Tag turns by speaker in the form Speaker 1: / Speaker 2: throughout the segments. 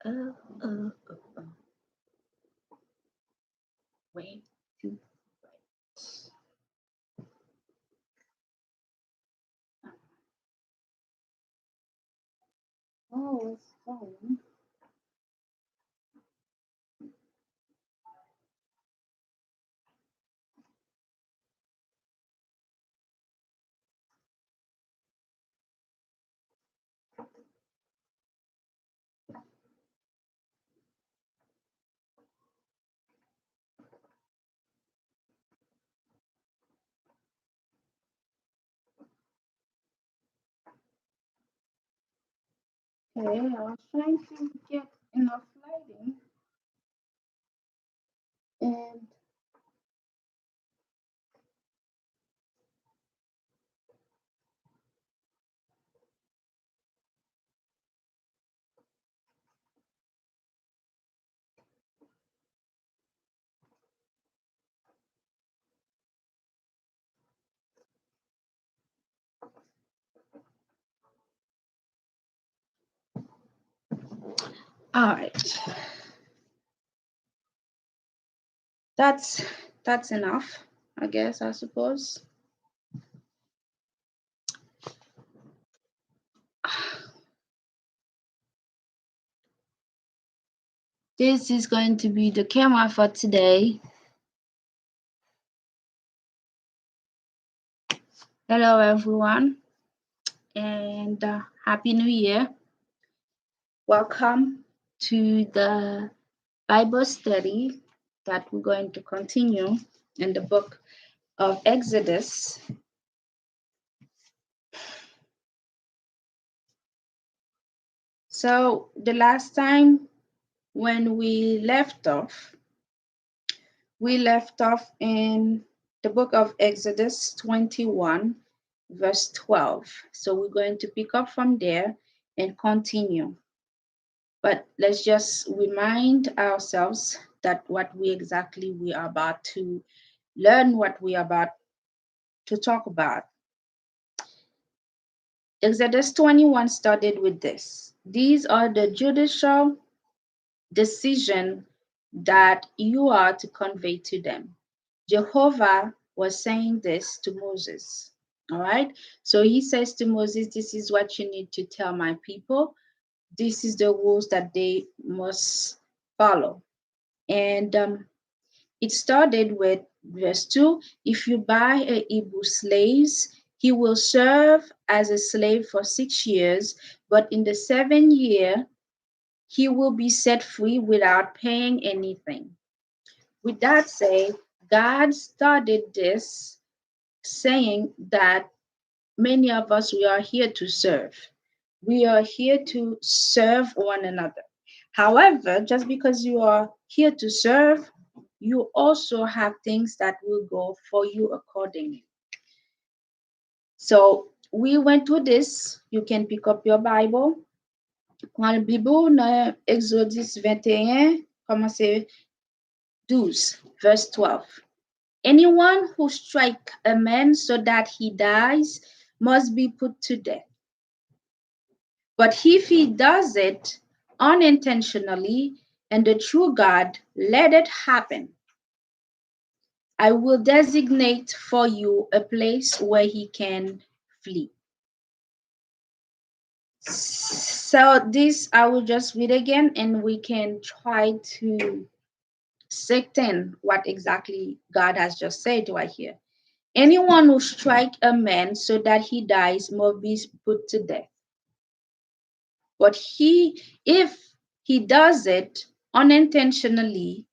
Speaker 1: uh, way to write. Oh, it's fine. Okay, I was trying to get enough lighting and all right. That's that's enough, I guess, I suppose. This is going to be the camera for today. Hello, everyone, and Happy New Year. Welcome to the Bible study that we're going to continue in the book of Exodus. So, the last time when we left off in the book of Exodus 21, verse 12. So, we're going to pick up from there and continue. But let's just remind ourselves that what we are about to learn, what we are about to talk about. Exodus 21 started with this. These are the judicial decisions that you are to convey to them. Jehovah was saying this to Moses. All right. So he says to Moses, this is what you need to tell my people. This is the rules that they must follow. And it started with verse 2. If you buy a Hebrew slave, he will serve as a slave for 6 years, but in the 7th year, he will be set free without paying anything. With that said, God started this saying that many of us, we are here to serve. We are here to serve one another. However, just because you are here to serve, you also have things that will go for you accordingly. So we went through this. You can pick up your Bible. Dans la Bible, dans Exodus 21, commencez 12, verse 12. Anyone who strikes a man so that he dies must be put to death. But if he does it unintentionally and the true God let it happen, I will designate for you a place where he can flee. So this I will just read again and we can try to second what exactly God has just said right here. Anyone who strikes a man so that he dies must be put to death. But if he does it unintentionally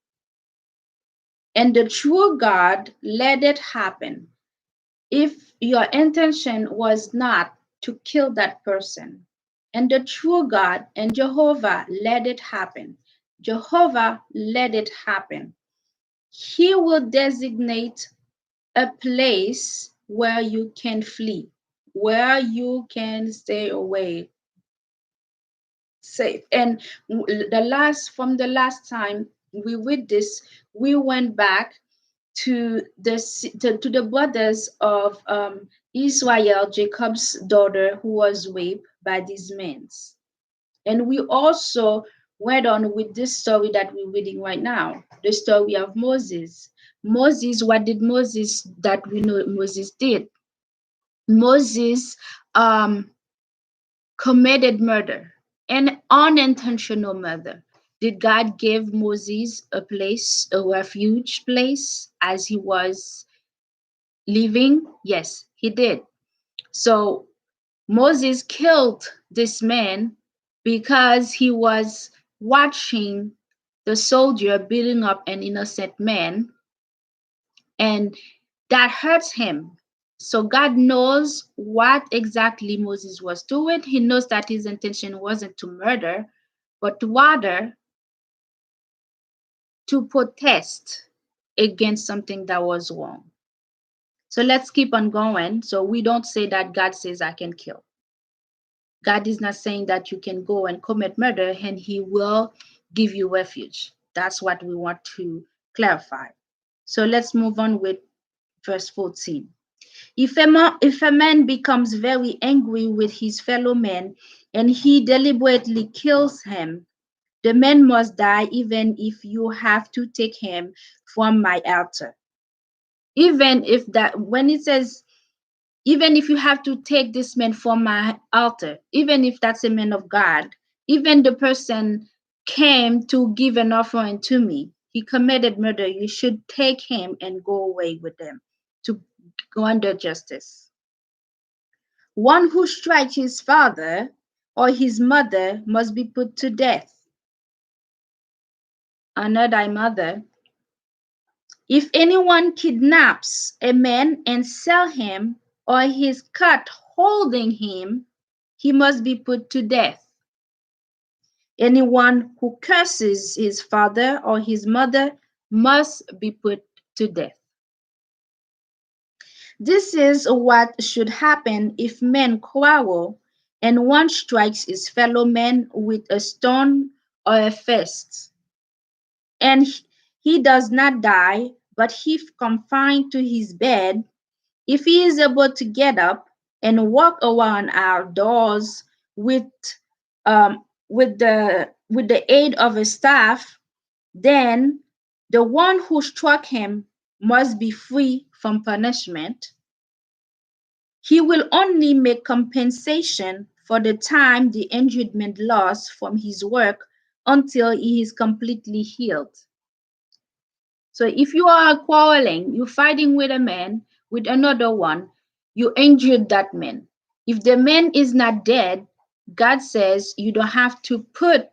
Speaker 1: and the true God let it happen, if your intention was not to kill that person, and the true God and Jehovah let it happen, Jehovah let it happen, he will designate a place where you can flee, where you can stay away safe. And from the last time we read this, we went back to the brothers of Israel, Jacob's daughter, who was raped by these men. And we also went on with this story that we're reading right now, the story of Moses. Moses, what did Moses that we know Moses did? Moses committed murder, an unintentional murder. Did God give Moses a place, a refuge place, as he was living? Yes, he did. So Moses killed this man because he was watching the soldier beating up an innocent man, and that hurts him. So God knows what exactly Moses was doing. He knows that his intention wasn't to murder, but rather to protest against something that was wrong. So let's keep on going. So we don't say that God says I can kill. God is not saying that you can go and commit murder and he will give you refuge. That's what we want to clarify. So let's move on with verse 14. If a man becomes very angry with his fellow man and he deliberately kills him, the man must die even if you have to take him from my altar. Even if that, when it says, even if you have to take this man from my altar, even if that's a man of God, even the person came to give an offering to me, he committed murder, you should take him and go away with them to go under justice. One who strikes his father or his mother must be put to death. Honor thy mother. If anyone kidnaps a man and sell him, or he is caught holding him, he must be put to death. Anyone who curses his father or his mother must be put to death. This is what should happen if men quarrel and one strikes his fellow man with a stone or a fist, and he does not die, but if confined to his bed, if he is able to get up and walk around our doors with the aid of a staff, then the one who struck him must be free from punishment. He will only make compensation for the time the injured man lost from his work until he is completely healed. So if you are quarreling, you're fighting with a man, with another one, you injured that man. If the man is not dead, God says you don't have to put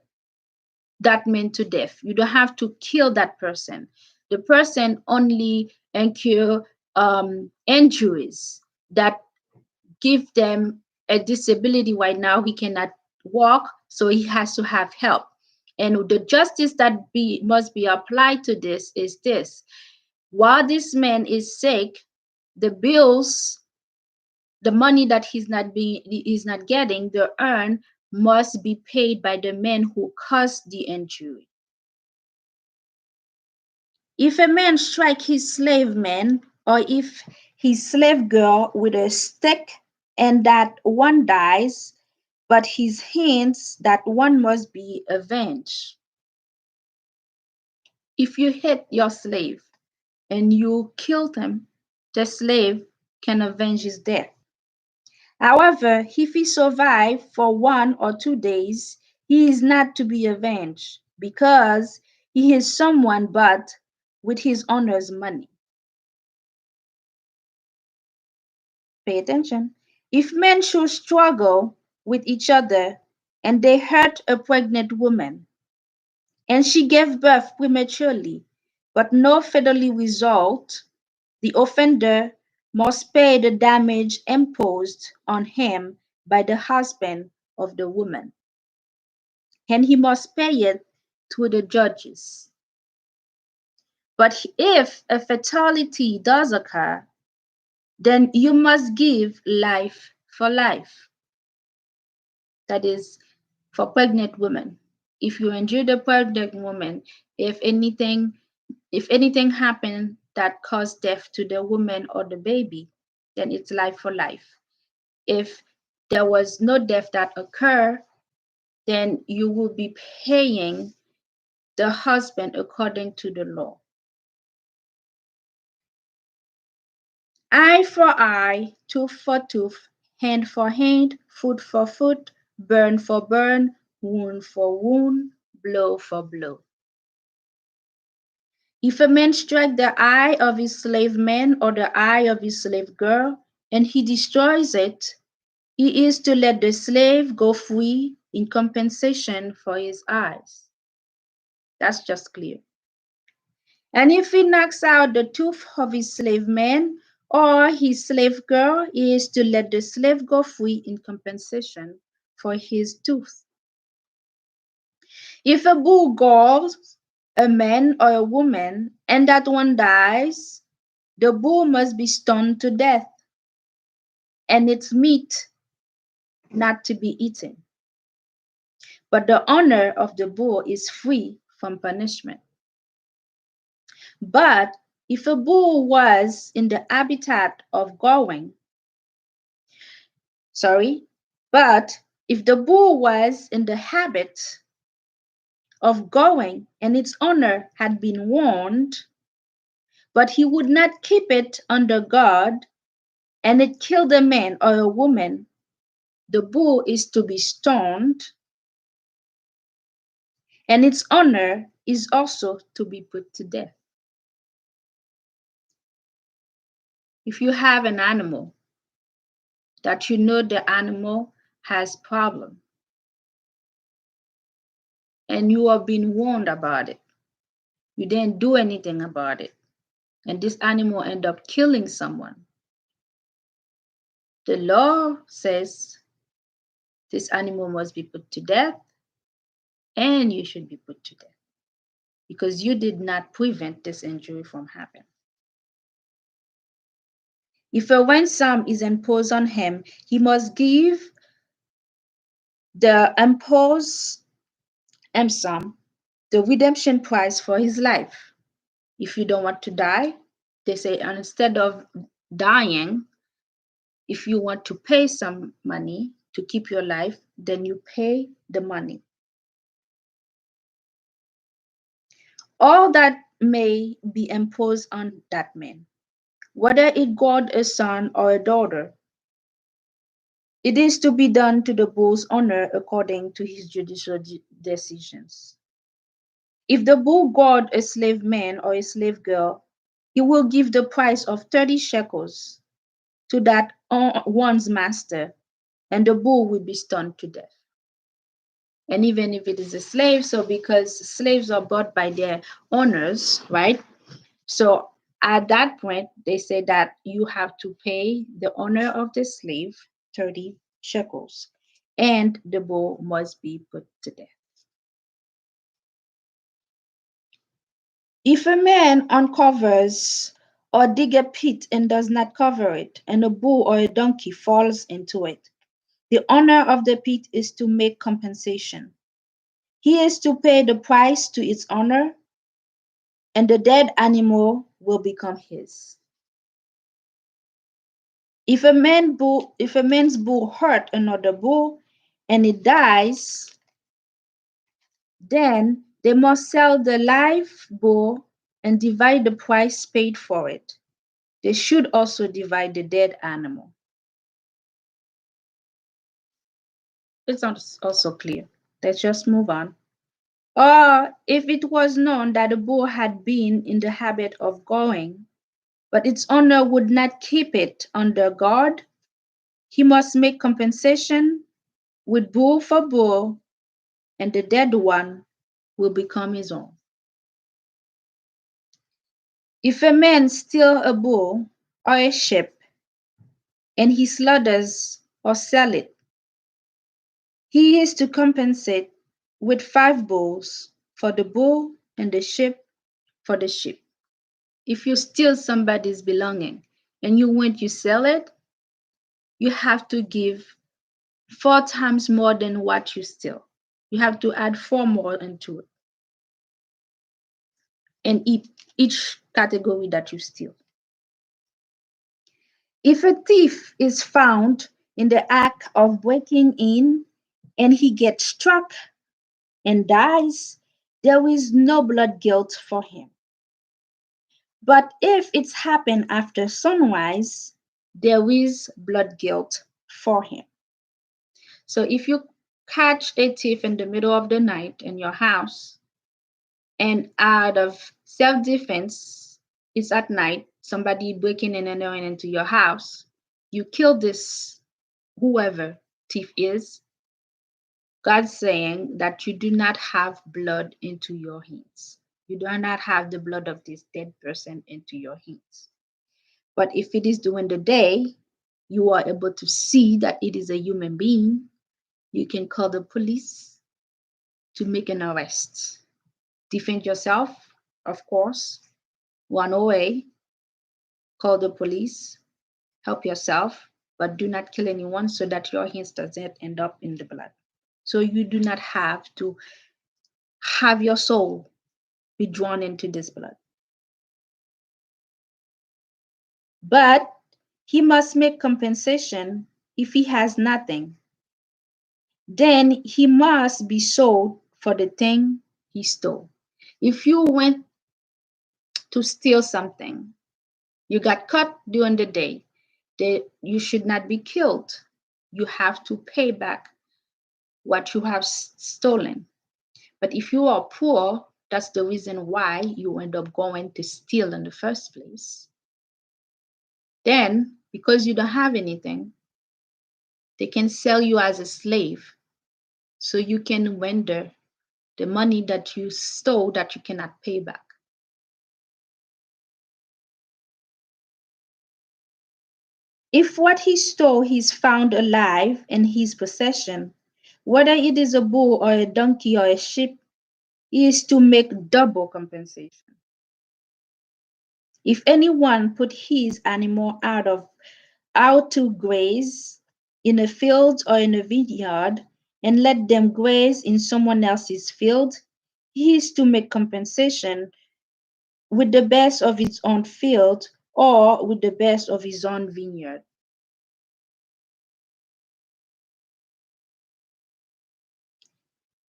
Speaker 1: that man to death. You don't have to kill that person. The person only incur injuries that give them a disability right now. He cannot walk, so he has to have help. And the justice that must be applied to this is this: while this man is sick, the bills, the money that he's not getting, the earn must be paid by the man who caused the injury. If a man strike his slave man or if his slave girl with a stick and that one dies, but his hints that one must be avenged. If you hit your slave and you killed him, the slave can avenge his death. However, if he survives for 1 or 2 days, he is not to be avenged because he is someone but with his owner's money. Pay attention. If men should struggle with each other and they hurt a pregnant woman, and she gave birth prematurely, but no fatally result, the offender must pay the damage imposed on him by the husband of the woman, and he must pay it to the judges. But if a fatality does occur, then you must give life for life. That is for pregnant women. If you injure the pregnant woman, if anything if anything happened that caused death to the woman or the baby, then it's life for life. If there was no death that occurred, then you will be paying the husband according to the law. Eye for eye, tooth for tooth, hand for hand, foot for foot, burn for burn, wound for wound, blow for blow. If a man strike the eye of his slave man or the eye of his slave girl, and he destroys it, he is to let the slave go free in compensation for his eyes. That's just clear. And if he knocks out the tooth of his slave man or his slave girl, he is to let the slave go free in compensation for his tooth. If a bull galls a man or a woman and that one dies, the bull must be stoned to death, and its meat not to be eaten. But the owner of the bull is free from punishment. But if a bull was in the habitat of going, but if the bull was in the habit of going and its owner had been warned, but he would not keep it under guard, and it killed a man or a woman, the bull is to be stoned, and its owner is also to be put to death. If you have an animal that you know the animal has problem, and you are being warned about it, you didn't do anything about it, and this animal end up killing someone, the law says this animal must be put to death, and you should be put to death because you did not prevent this injury from happening. If a ransom is imposed on him, he must give the imposed ransom the redemption price for his life. If you don't want to die, they say instead of dying, if you want to pay some money to keep your life, then you pay the money. All that may be imposed on that man, whether it guard a son or a daughter, it is to be done to the bull's owner according to his judicial decisions. If the bull guard a slave man or a slave girl, he will give the price of 30 shekels to that one's master, and the bull will be stoned to death. And even if it is a slave, so because slaves are bought by their owners, right? So at that point, they say that you have to pay the owner of the slave 30 shekels, and the bull must be put to death. If a man uncovers or dig a pit and does not cover it, and a bull or a donkey falls into it, the owner of the pit is to make compensation. He is to pay the price to its owner, and the dead animal will become his. If a man's bull hurt another bull and it dies, then they must sell the live bull and divide the price paid for it. They should also divide the dead animal. It's not also clear. Let's just move on. Or if it was known that the bull had been in the habit of going, but its owner would not keep it under guard, he must make compensation with bull for bull, and the dead one will become his own. If a man steals a bull or a sheep and he slaughters or sells it, he is to compensate with 5 bulls for the bull and the sheep for the sheep. If you steal somebody's belonging and you sell it, you have to give 4 times more than what you steal. You have to add 4 more into it in each category that you steal. If a thief is found in the act of breaking in and he gets struck and dies, there is no blood guilt for him. But if it's happened after sunrise, there is blood guilt for him. So if you catch a thief in the middle of the night in your house, and out of self-defense, it's at night, somebody breaking in and going into your house, you kill this whoever thief is, God's saying that you do not have blood into your hands. You do not have the blood of this dead person into your hands. But if it is during the day, you are able to see that it is a human being, you can call the police to make an arrest. Defend yourself, of course, run away, call the police, help yourself, but do not kill anyone so that your hands doesn't end up in the blood. So you do not have to have your soul be drawn into this blood. But he must make compensation if he has nothing. Then he must be sold for the thing he stole. If you went to steal something, you got caught during the day, you should not be killed. You have to pay back what you have stolen. But if you are poor, that's the reason why you end up going to steal in the first place. Then, because you don't have anything, they can sell you as a slave so you can render the money that you stole that you cannot pay back. If what he stole is found alive in his possession, whether it is a bull or a donkey or a sheep, he is to make double compensation. If anyone put his animal out to graze in a field or in a vineyard and let them graze in someone else's field, he is to make compensation with the best of his own field or with the best of his own vineyard.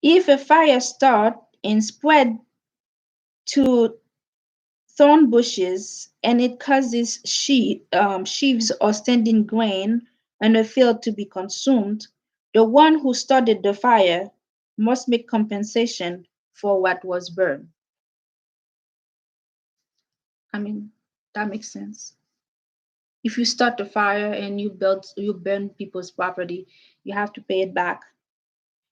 Speaker 1: If a fire start and spread to thorn bushes and it causes sheaves or standing grain in a field to be consumed, the one who started the fire must make compensation for what was burned. I mean, that makes sense. If you start a fire and you burn people's property, you have to pay it back.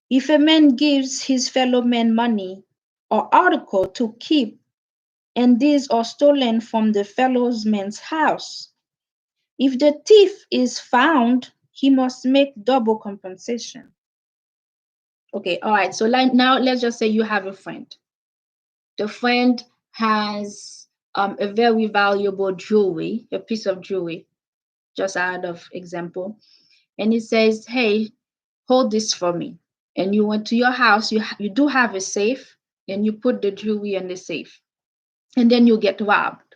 Speaker 1: If a man gives his fellow man money or article to keep, and these are stolen from the fellow man's house, if the thief is found, he must make double compensation. Okay, all right. So now let's just say you have a friend. The friend has a very valuable jewelry, a piece of jewelry, just out of example, and he says, "Hey, hold this for me." And you went to your house. You do have a safe, and you put the jewelry in the safe, and then you get robbed.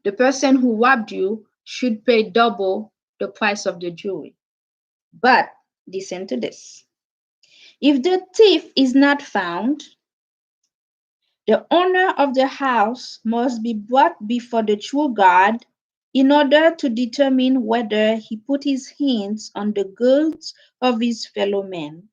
Speaker 1: The person who robbed you should pay double the price of the jewelry. But listen to this. If the thief is not found, the owner of the house must be brought before the true God in order to determine whether he put his hands on the goods of his fellow men.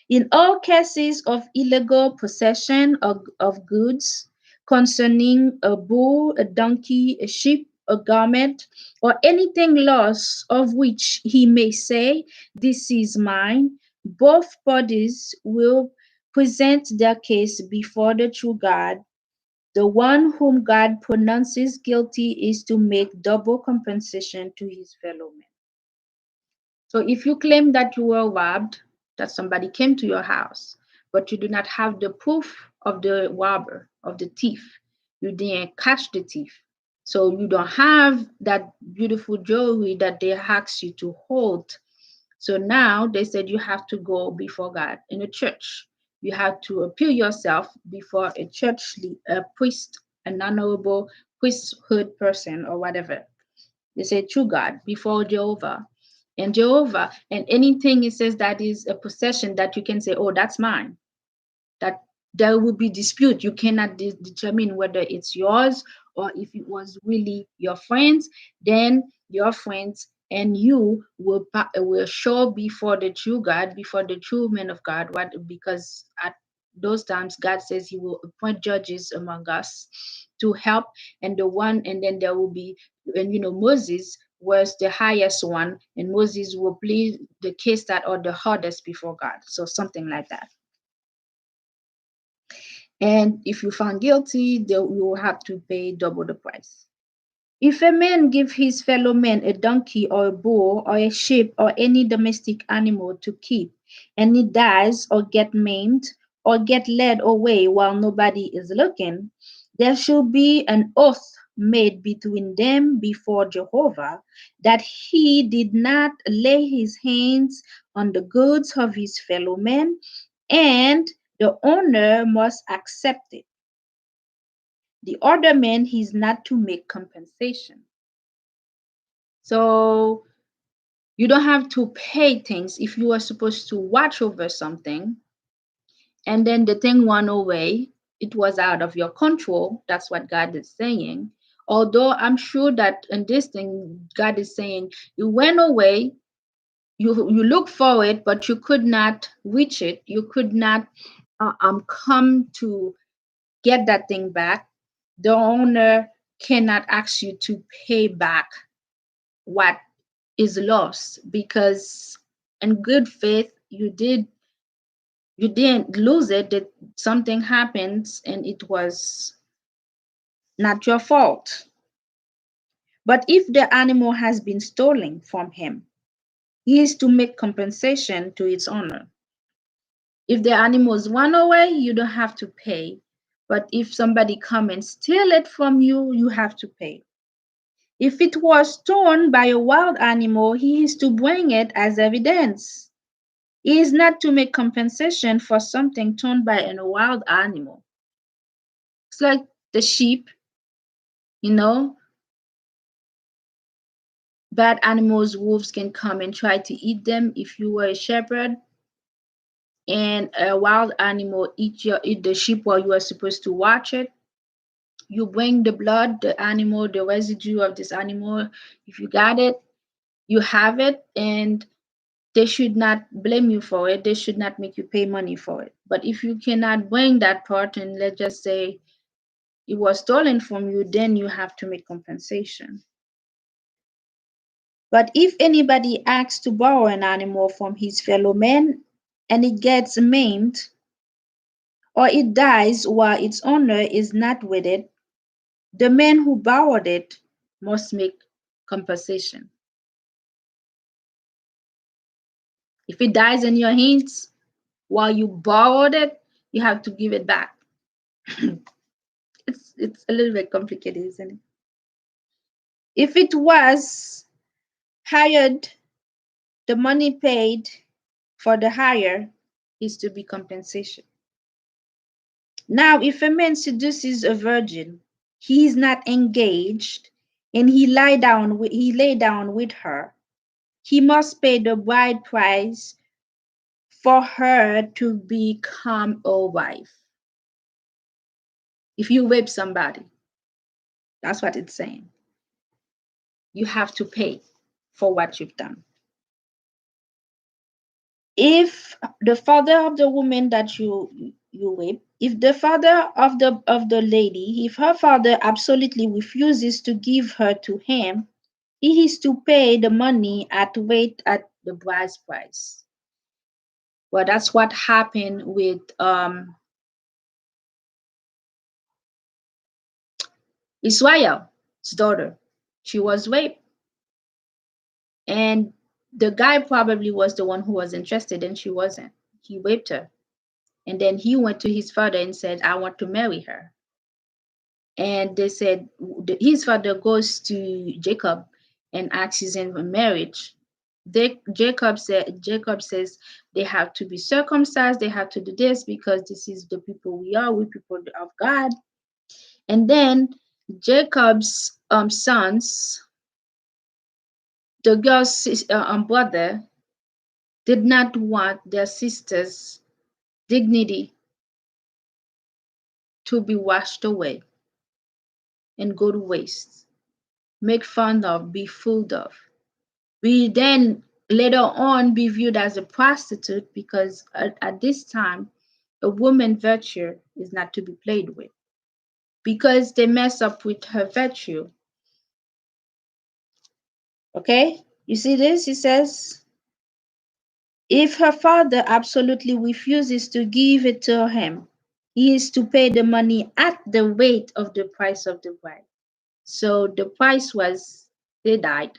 Speaker 1: In all cases of illegal possession of goods concerning a bull, a donkey, a sheep, a garment, or anything lost of which he may say, "This is mine," both parties will present their case before the true God. The one whom God pronounces guilty is to make double compensation to his fellow men. So if you claim that you were robbed, that somebody came to your house, but you do not have the proof of the robber, of the thief, you didn't catch the thief. So you don't have that beautiful jewelry that they asked you to hold. So now they said you have to go before God in a church. You have to appeal yourself before a church, a priest, an honorable priesthood person or whatever. They say, true God, before Jehovah. and Jehovah. And anything it says that is a possession that you can say, oh, that's mine, that there will be dispute. You cannot determine whether it's yours or if it was really your friends. Then your friends and you will show before the true God, before the true man of God, what, because at those times God says He will appoint judges among us to help, and then there will be, and Moses was the highest one, and Moses will plead the case that are the hardest before God. So something like that. And if you found guilty, you will have to pay double the price. If a man give his fellow man a donkey or a bull or a sheep or any domestic animal to keep, and it dies or get maimed or get led away while nobody is looking, there should be an oath made between them before Jehovah that he did not lay his hands on the goods of his fellow man, and the owner must accept it. The other man is not to make compensation. So you don't have to pay things if you are supposed to watch over something and then the thing went away. It was out of your control. That's what God is saying. Although I'm sure that in this thing, God is saying it went away. You look for it, but you could not reach it. You could not come to get that thing back. The owner cannot ask you to pay back what is lost, because in good faith you didn't lose it, that something happens and it was not your fault. But if the animal has been stolen from him, he is to make compensation to its owner. If the animals run away, you don't have to pay. But if somebody come and steal it from you, you have to pay. If it was torn by a wild animal, he is to bring it as evidence. He is not to make compensation for something torn by a wild animal. It's like the sheep, you know, bad animals, wolves can come and try to eat them if you were a shepherd, and a wild animal eat the sheep while you are supposed to watch it. You bring the blood, the animal, the residue of this animal. If you got it, you have it, and they should not blame you for it. They should not make you pay money for it. But if you cannot bring that part, and let's just say it was stolen from you, then you have to make compensation. But if anybody asks to borrow an animal from his fellow man and it gets maimed or it dies while its owner is not with it, the man who borrowed it must make compensation. If it dies in your hands while you borrowed it, you have to give it back. It's a little bit complicated, isn't it? If it was hired, the money paid for the hire is to be compensation. Now, if a man seduces a virgin, he is not engaged, and he lay down with her, he must pay the bride price for her to become a wife. If you rape somebody, that's what it's saying. You have to pay for what you've done. If the father of the woman that you rape, if the father of the lady, if her father absolutely refuses to give her to him, he is to pay the money at rate at the bride's price. Well, that's what happened with Israel's daughter. She was raped, and the guy probably was the one who was interested, and she wasn't. He raped her, and then he went to his father and said, "I want to marry her." And they said his father goes to Jacob and asks him for marriage. Jacob says they have to be circumcised, they have to do this because this is the people we are, we people of God. And then Jacob's sons The girl's brother did not want their sister's dignity to be washed away and go to waste, make fun of, be fooled of. We then later on be viewed as a prostitute because at this time, a woman's virtue is not to be played with. Because they mess up with her virtue. Okay? You see this? He says, if her father absolutely refuses to give it to him, he is to pay the money at the rate of the price of the bride. So the price was they died.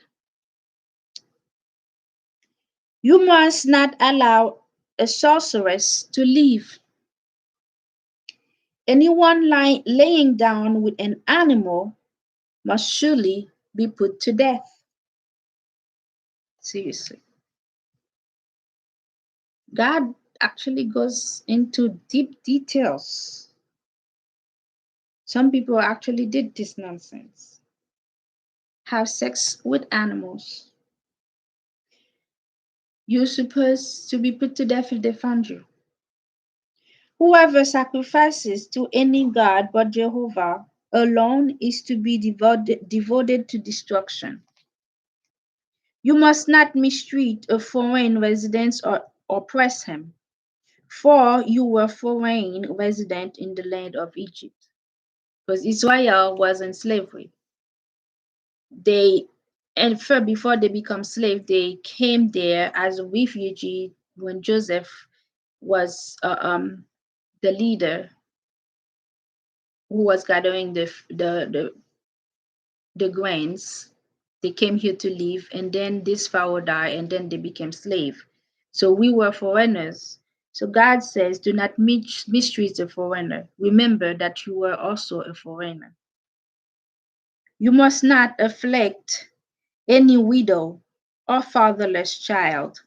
Speaker 1: You must not allow a sorceress to live. Anyone laying down with an animal must surely be put to death. Seriously. God actually goes into deep details. Some people actually did this nonsense. Have sex with animals. You're supposed to be put to death if they found you. Whoever sacrifices to any god but Jehovah alone is to be devoted to destruction. You must not mistreat a foreign resident or oppress him, for you were foreign resident in the land of Egypt. Because Israel was in slavery. They and first before they become slave, they came there as a refugee when Joseph was the leader who was gathering the grains. They came here to live, and then this Pharaoh died, and then they became slave. So we were foreigners. So God says, do not mistreat a foreigner. Remember that you were also a foreigner. You must not afflict any widow or fatherless child.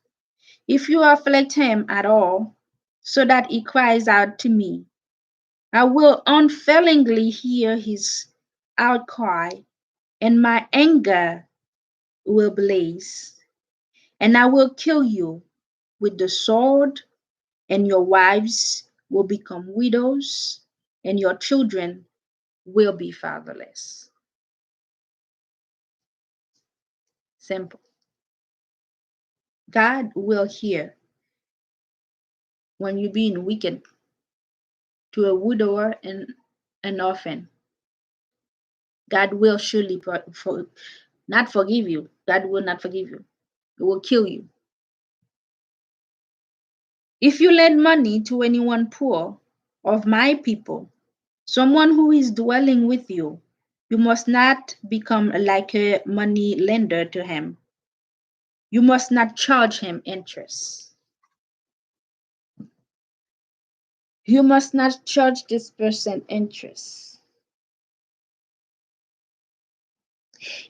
Speaker 1: If you afflict him at all, so that he cries out to me, I will unfailingly hear his outcry, and my anger will blaze, and I will kill you with the sword, and your wives will become widows, and your children will be fatherless. Simple. God will hear when you're being wicked to a widower and an orphan. God will surely not forgive you. God will not forgive you. It will kill you. If you lend money to anyone poor of my people, someone who is dwelling with you, you must not become like a money lender to him. You must not charge him interest. You must not charge this person interest.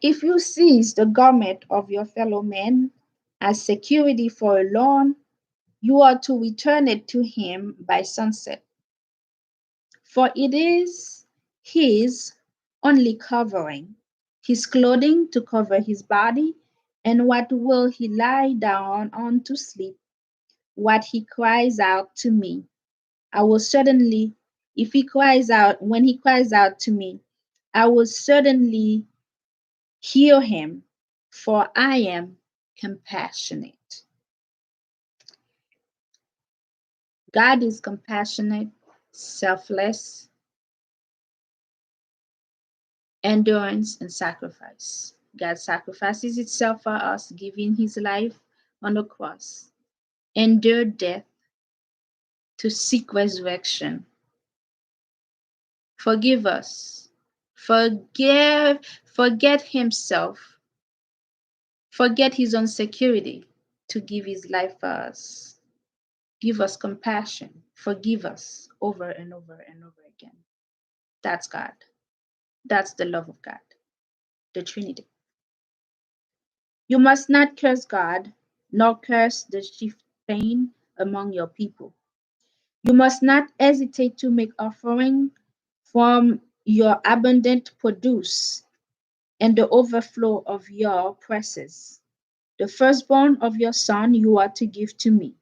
Speaker 1: If you seize the garment of your fellow man as security for a loan, you are to return it to him by sunset, for it is his only covering, his clothing to cover his body, and what will he lie down on to sleep? What he cries out to me, I will certainly, if he cries out, when he cries out to me, I will certainly hear him, for I am compassionate. God is compassionate, selfless, endurance, and sacrifice. God sacrifices itself for us, giving his life on the cross, endured death to seek resurrection. Forgive us. Forget himself. Forget his own security to give his life for us. Give us compassion. Forgive us over and over and over again. That's God. That's the love of God, the Trinity. You must not curse God, nor curse the chieftain among your people. You must not hesitate to make offering from your abundant produce and the overflow of your presses. The firstborn of your son you are to give to me.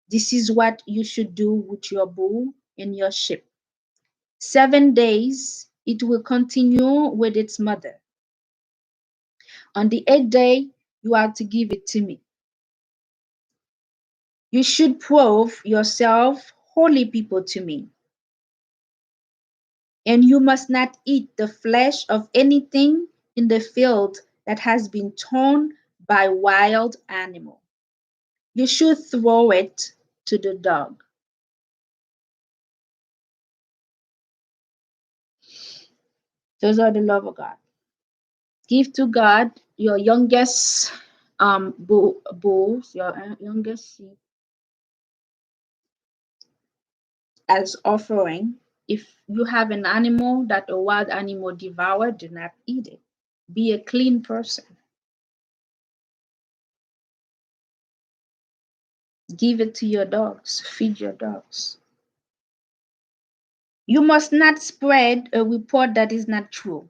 Speaker 1: This is what you should do with your bull and your sheep. 7 days it will continue with its mother. On the 8th day, you are to give it to me. You should prove yourself holy people to me. And you must not eat the flesh of anything in the field that has been torn by wild animal. You should throw it to the dog. Those are the love of God. Give to God your youngest bulls, your youngest sheep as offering. If you have an animal that a wild animal devoured, do not eat it. Be a clean person. Give it to your dogs. Feed your dogs. You must not spread a report that is not true.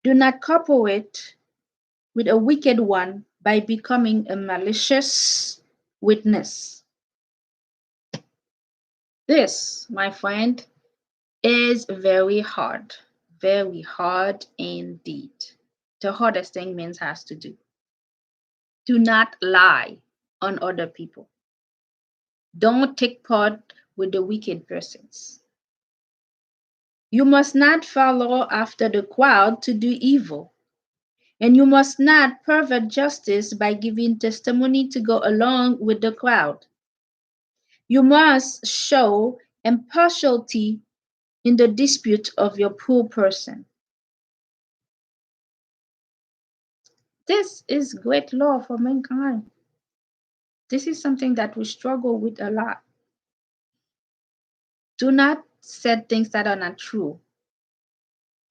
Speaker 1: Do not cooperate with a wicked one by becoming a malicious witness. This, my friend, is very hard indeed. The hardest thing man has to do. Do not lie on other people. Don't take part with the wicked persons. You must not follow after the crowd to do evil. And you must not pervert justice by giving testimony to go along with the crowd. You must show impartiality in the dispute of your poor person. This is great law for mankind. This is something that we struggle with a lot. Do not say things that are not true.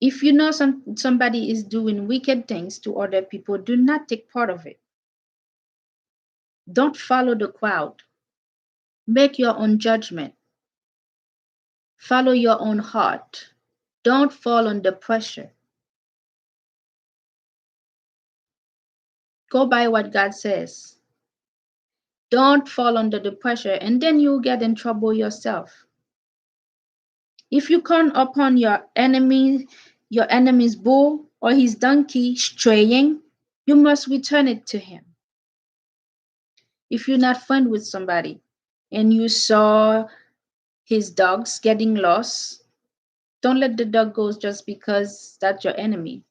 Speaker 1: If you know somebody is doing wicked things to other people, do not take part of it. Don't follow the crowd. Make your own judgment. Follow your own heart. Don't fall under pressure. Go by what God says. Don't fall under the pressure, and then you'll get in trouble yourself. If you come upon your enemy's bull or his donkey straying, you must return it to him. If you're not friends with somebody and you saw his dogs getting lost, don't let the dog go just because that's your enemy.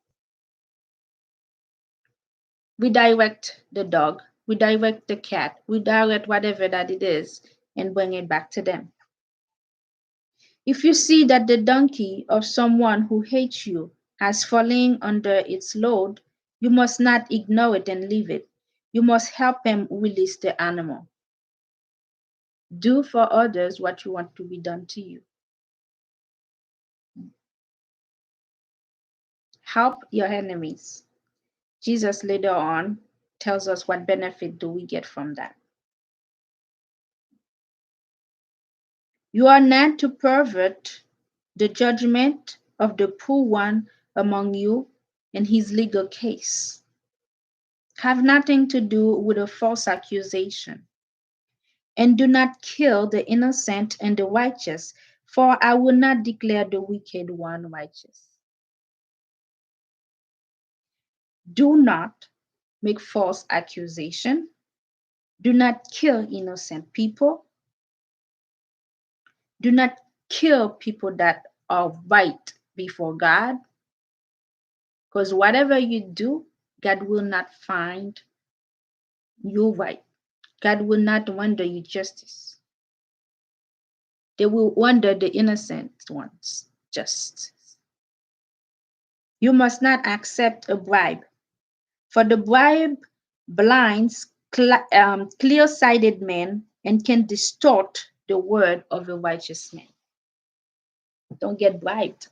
Speaker 1: Redirect the dog, redirect the cat, redirect whatever that it is, and bring it back to them. If you see that the donkey of someone who hates you has fallen under its load, you must not ignore it and leave it. You must help him release the animal. Do for others what you want to be done to you. Help your enemies. Jesus later on tells us what benefit do we get from that. You are not to pervert the judgment of the poor one among you in his legal case. Have nothing to do with a false accusation. And do not kill the innocent and the righteous, for I will not declare the wicked one righteous. Do not make false accusation. Do not kill innocent people. Do not kill people that are right before God. Because whatever you do, God will not find you right. God will not render you justice. They will render the innocent ones justice. You must not accept a bribe, for the bribe blinds clear-sighted men and can distort the word of a righteous man. Don't get bribed.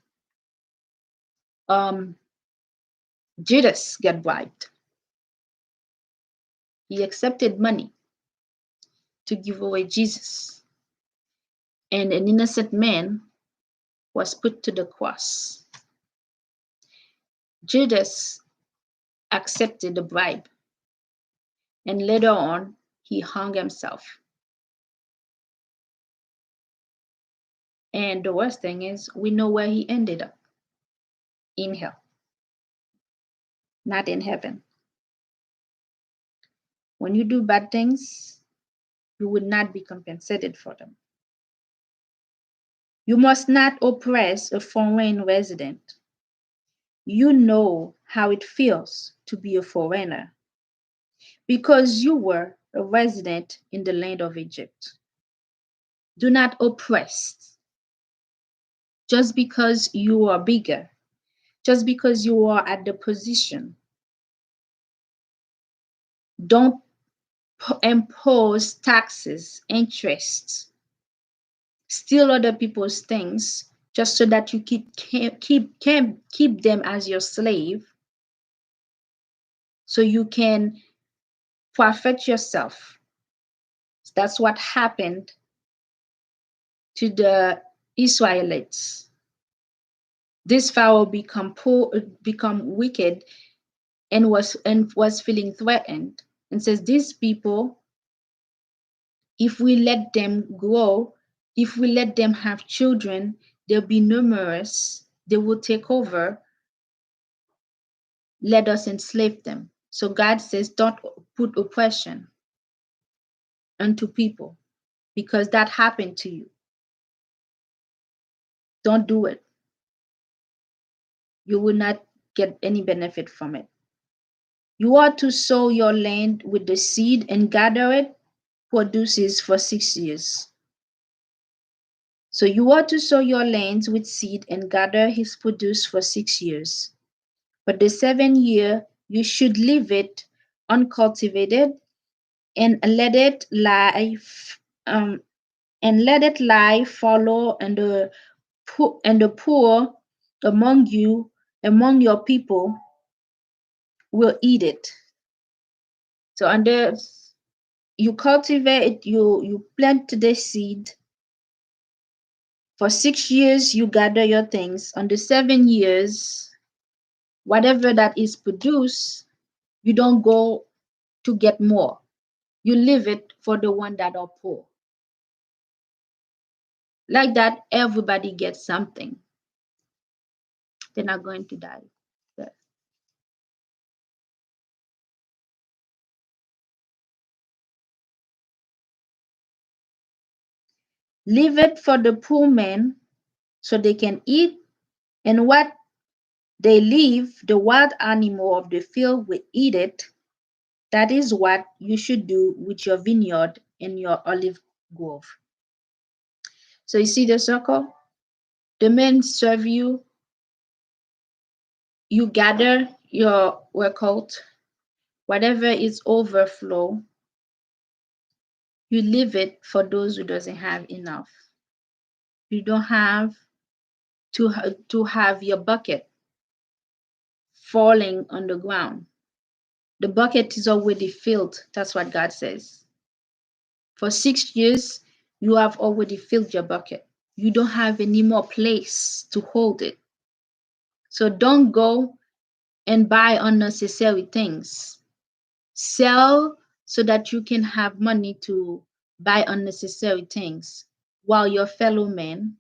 Speaker 1: Judas got bribed. He accepted money to give away Jesus, and an innocent man was put to the cross. Judas accepted the bribe, and later on, he hung himself. And the worst thing is, we know where he ended up, in hell, not in heaven. When you do bad things, you will not be compensated for them. You must not oppress a foreign resident. You know how it feels to be a foreigner because you were a resident in the land of Egypt. Do not oppress just because you are bigger, just because you are at the position. Don't impose taxes, interests, steal other people's things just so that you keep them as your slave, so you can profit yourself. That's what happened to the Israelites. This Pharaoh become poor, become wicked, and was feeling threatened, and says, these people, if we let them grow, if we let them have children, they'll be numerous, they will take over, let us enslave them. So God says, don't put oppression onto people, because that happened to you. Don't do it. You will not get any benefit from it. You are to sow your land with the seed and gather it produces for 6 years. So you are to sow your lands with seed and gather his produce for 6 years. But the 7th year you should leave it uncultivated and let it lie, fallow, and the poor among you, among your people, will eat it. So under you cultivate, you plant the seed. For 6 years, you gather your things. On the 7 years, whatever that is produced, you don't go to get more. You leave it for the one that are poor. Like that, everybody gets something. They're not going to die. Leave it for the poor men so they can eat, and what they leave, the wild animal of the field will eat it. That is what you should do with your vineyard and your olive grove. So you see the circle? The men serve you, you gather your workout, whatever is overflow, you leave it for those who doesn't have enough. You don't have to have your bucket falling on the ground. The bucket is already filled. That's what God says. For 6 years, you have already filled your bucket. You don't have any more place to hold it. So don't go and buy unnecessary things. Sell so that you can have money to buy unnecessary things, while your fellow man,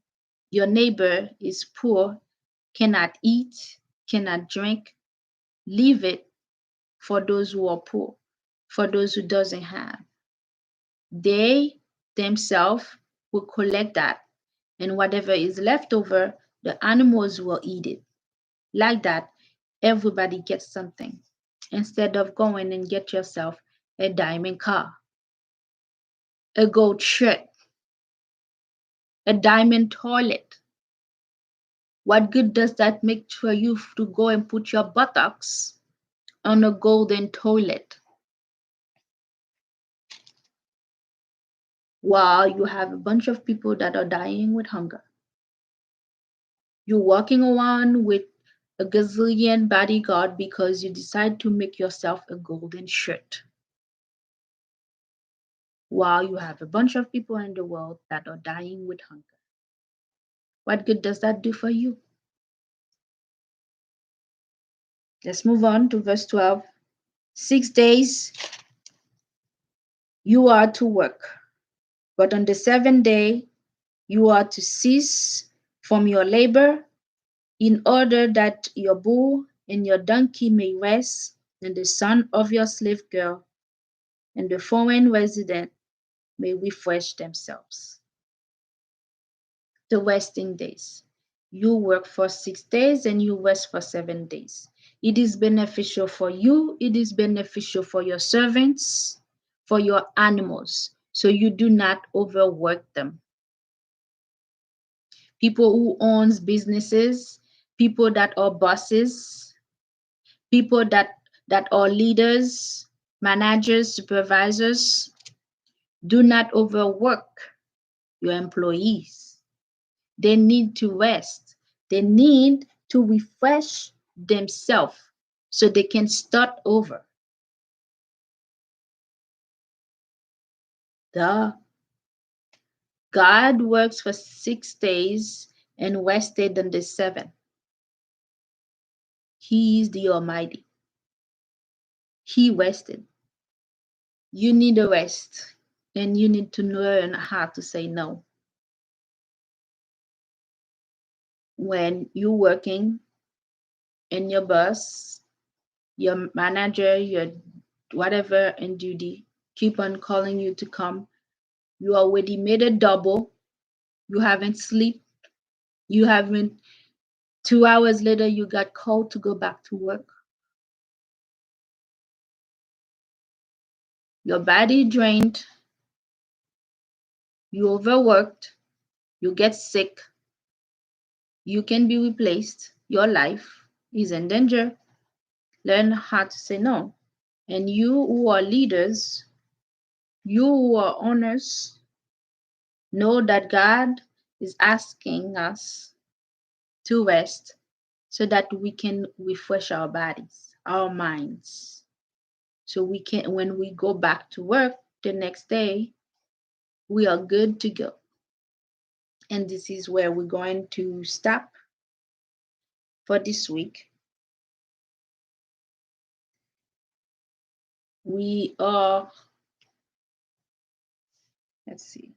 Speaker 1: your neighbor, is poor, cannot eat, cannot drink. Leave it for those who are poor, for those who doesn't have. They themselves will collect that, and whatever is left over, the animals will eat it. Like that, everybody gets something, instead of going and get yourself a diamond car, a gold shirt, a diamond toilet. What good does that make for you to go and put your buttocks on a golden toilet while you have a bunch of people that are dying with hunger? You're walking around with a gazillion bodyguard because you decide to make yourself a golden shirt, while you have a bunch of people in the world that are dying with hunger. What good does that do for you? Let's move on to verse 12. 6 days You are to work, but on the seventh day you are to cease from your labor, in order that your bull and your donkey may rest, and the son of your slave girl and the foreign resident may refresh themselves. The resting days. You work for 6 days and you rest for 7 days. It is beneficial for you, it is beneficial for your servants, for your animals. So you do not overwork them. People who owns businesses, people that are bosses, people that are leaders, managers, supervisors, do not overwork your employees. They need to rest. They need to refresh themselves so they can start over. The God works for 6 days and rested on the seventh. He is the Almighty. He rested. You need a rest, and you need to learn how to say no. When you're working and your boss, your manager, your whatever in duty, keep on calling you to come, you already made a double, you haven't slept, you haven't, 2 hours later, you got called to go back to work. Your body drained, you overworked, you get sick, you can be replaced, your life is in danger. Learn how to say no. And you who are leaders, you who are owners, know that God is asking us to rest so that we can refresh our bodies, our minds. So we can, when we go back to work the next day, we are good to go. And this is where we're going to stop for this week. We are, let's see.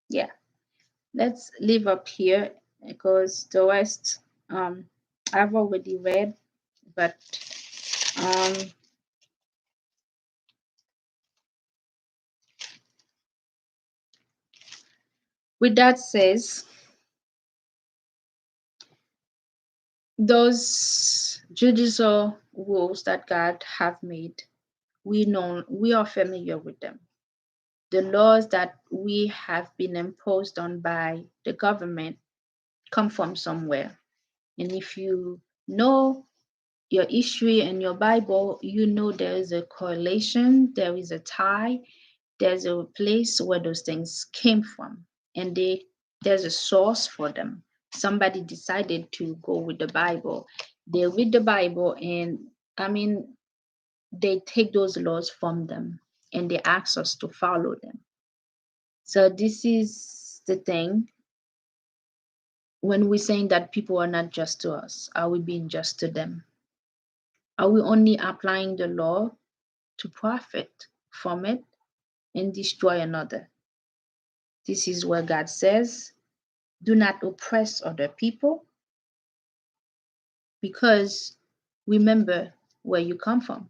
Speaker 1: Yeah, let's leave up here because the rest I've already read, but um, with that says, those judicial rules that God have made, we are familiar with them. The laws that we have been imposed on by the government come from somewhere. And if you know your history and your Bible, you know there is a correlation, there is a tie, there's a place where those things came from, and there's a source for them. Somebody decided to go with the Bible. They read the Bible, and I mean, they take those laws from them and they ask us to follow them. So this is the thing. When we're saying that people are not just to us, are we being just to them? Are we only applying the law to profit from it and destroy another? This is where God says, do not oppress other people, because remember where you come from.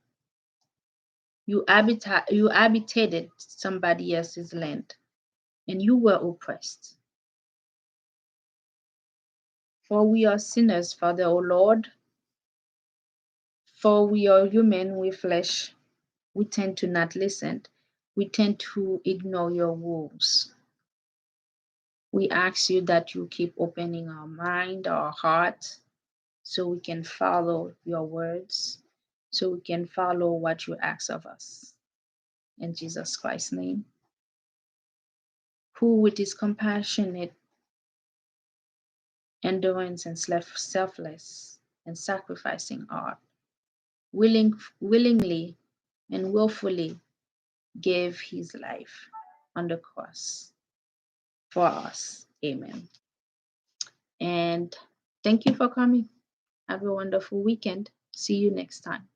Speaker 1: You habitated somebody else's land and you were oppressed. For we are sinners, Father, O Lord, for we are human with flesh. We tend to not listen. We tend to ignore your rules. We ask you that you keep opening our mind, our heart, so we can follow your words, so we can follow what you ask of us. In Jesus Christ's name, who with his compassionate endurance and selfless and sacrificing heart, willingly and willfully gave his life on the cross for us. Amen. And thank you for coming. Have a wonderful weekend. See you next time.